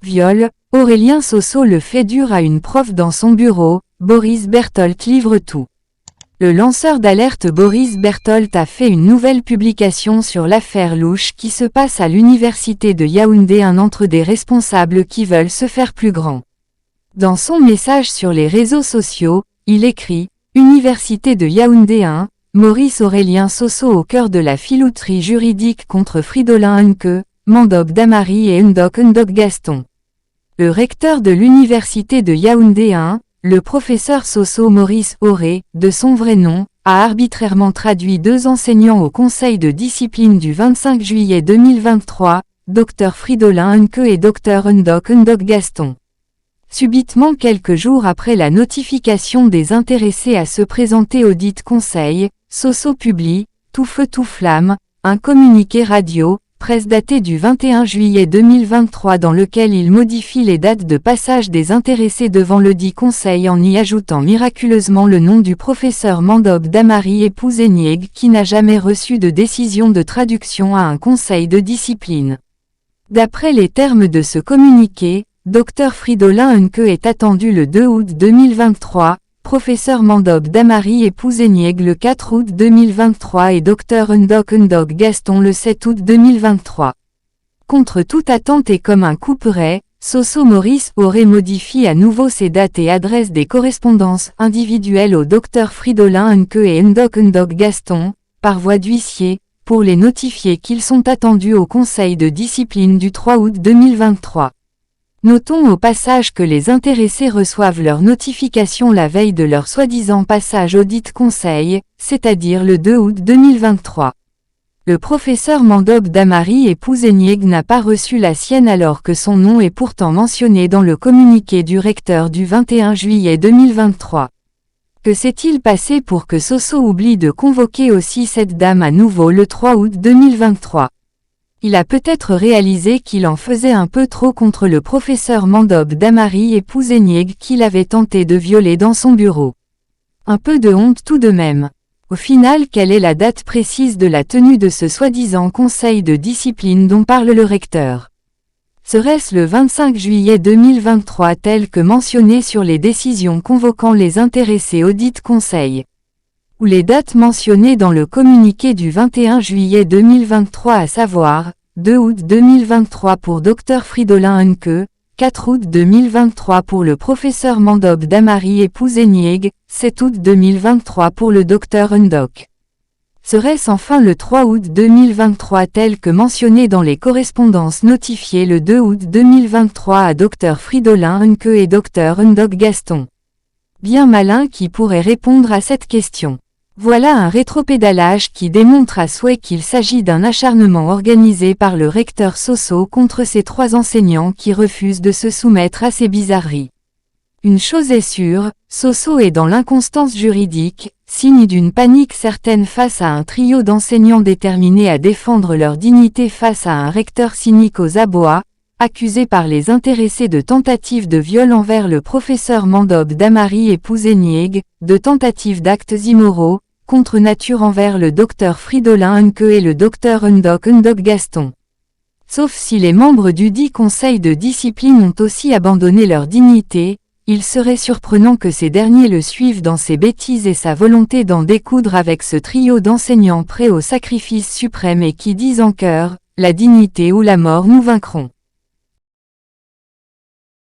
viol, Aurélien Sosso le fait dur à une prof dans son bureau, Boris Berthold livre tout. Le lanceur d'alerte Boris Berthold a fait une nouvelle publication sur l'affaire louche qui se passe à l'université de Yaoundé, un entre des responsables qui veulent se faire plus grands. Dans son message sur les réseaux sociaux, il écrit « Université de Yaoundé 1, Maurice Aurélien Sosso au cœur de la filouterie juridique contre Fridolin Hunke, Mandob Damary et Ndok Gaston. » Le recteur de l'université de Yaoundé 1, le professeur Sosso Maurice Auré, de son vrai nom, a arbitrairement traduit 2 enseignants au conseil de discipline du 25 juillet 2023, Dr Fridolin Hunke et Dr Ndok Gaston. Subitement quelques jours après la notification des intéressés à se présenter au dit conseil, Sosso publie, tout feu tout flamme, un communiqué radio, presse daté du 21 juillet 2023 dans lequel il modifie les dates de passage des intéressés devant le dit conseil en y ajoutant miraculeusement le nom du professeur Mandob Damary épouse Nieg qui n'a jamais reçu de décision de traduction à un conseil de discipline. D'après les termes de ce communiqué, Dr Fridolin Hunke est attendu le 2 août 2023, professeur Mandob Damary épouse Nieg le 4 août 2023 et Dr Ndok Gaston le 7 août 2023. Contre toute attente et comme un couperet, Sosso Maurice Auré modifie à nouveau ses dates et adresse des correspondances individuelles au Dr Fridolin Hunke et Ndok Gaston, par voie d'huissier, pour les notifier qu'ils sont attendus au conseil de discipline du 3 août 2023. Notons au passage que les intéressés reçoivent leur notification la veille de leur soi-disant passage au dit conseil, c'est-à-dire le 2 août 2023. Le professeur Mandob Damary épouse Nieg n'a pas reçu la sienne alors que son nom est pourtant mentionné dans le communiqué du recteur du 21 juillet 2023. Que s'est-il passé pour que Sosso oublie de convoquer aussi cette dame à nouveau le 3 août 2023 ? Il a peut-être réalisé qu'il en faisait un peu trop contre le professeur Mandob Damary épouse Nieg qu'il avait tenté de violer dans son bureau. Un peu de honte tout de même. Au final, quelle est la date précise de la tenue de ce soi-disant conseil de discipline dont parle le recteur? Serait-ce le 25 juillet 2023 tel que mentionné sur les décisions convoquant les intéressés au dit conseil? Ou les dates mentionnées dans le communiqué du 21 juillet 2023 à savoir, 2 août 2023 pour Dr Fridolin Hunke, 4 août 2023 pour le professeur Mandob Damary épouse Nieg, 7 août 2023 pour le Dr Ndok. Serait-ce enfin le 3 août 2023 tel que mentionné dans les correspondances notifiées le 2 août 2023 à Dr Fridolin Hunke et Dr Ndok Gaston? Bien malin qui pourrait répondre à cette question. Voilà un rétropédalage qui démontre à souhait qu'il s'agit d'un acharnement organisé par le recteur Sosso contre ces 3 enseignants qui refusent de se soumettre à ces bizarreries. Une chose est sûre, Sosso est dans l'inconstance juridique, signe d'une panique certaine face à un trio d'enseignants déterminés à défendre leur dignité face à un recteur cynique aux abois, accusé par les intéressés de tentative de viol envers le professeur Mandob Damary épouse Nieg, de tentative d'actes immoraux, contre nature envers le Dr Fridolin Hunke et le Dr Ndok Gaston. Sauf si les membres du dit conseil de discipline ont aussi abandonné leur dignité, il serait surprenant que ces derniers le suivent dans ses bêtises et sa volonté d'en découdre avec ce trio d'enseignants prêts au sacrifice suprême et qui disent en chœur, la dignité ou la mort nous vaincront.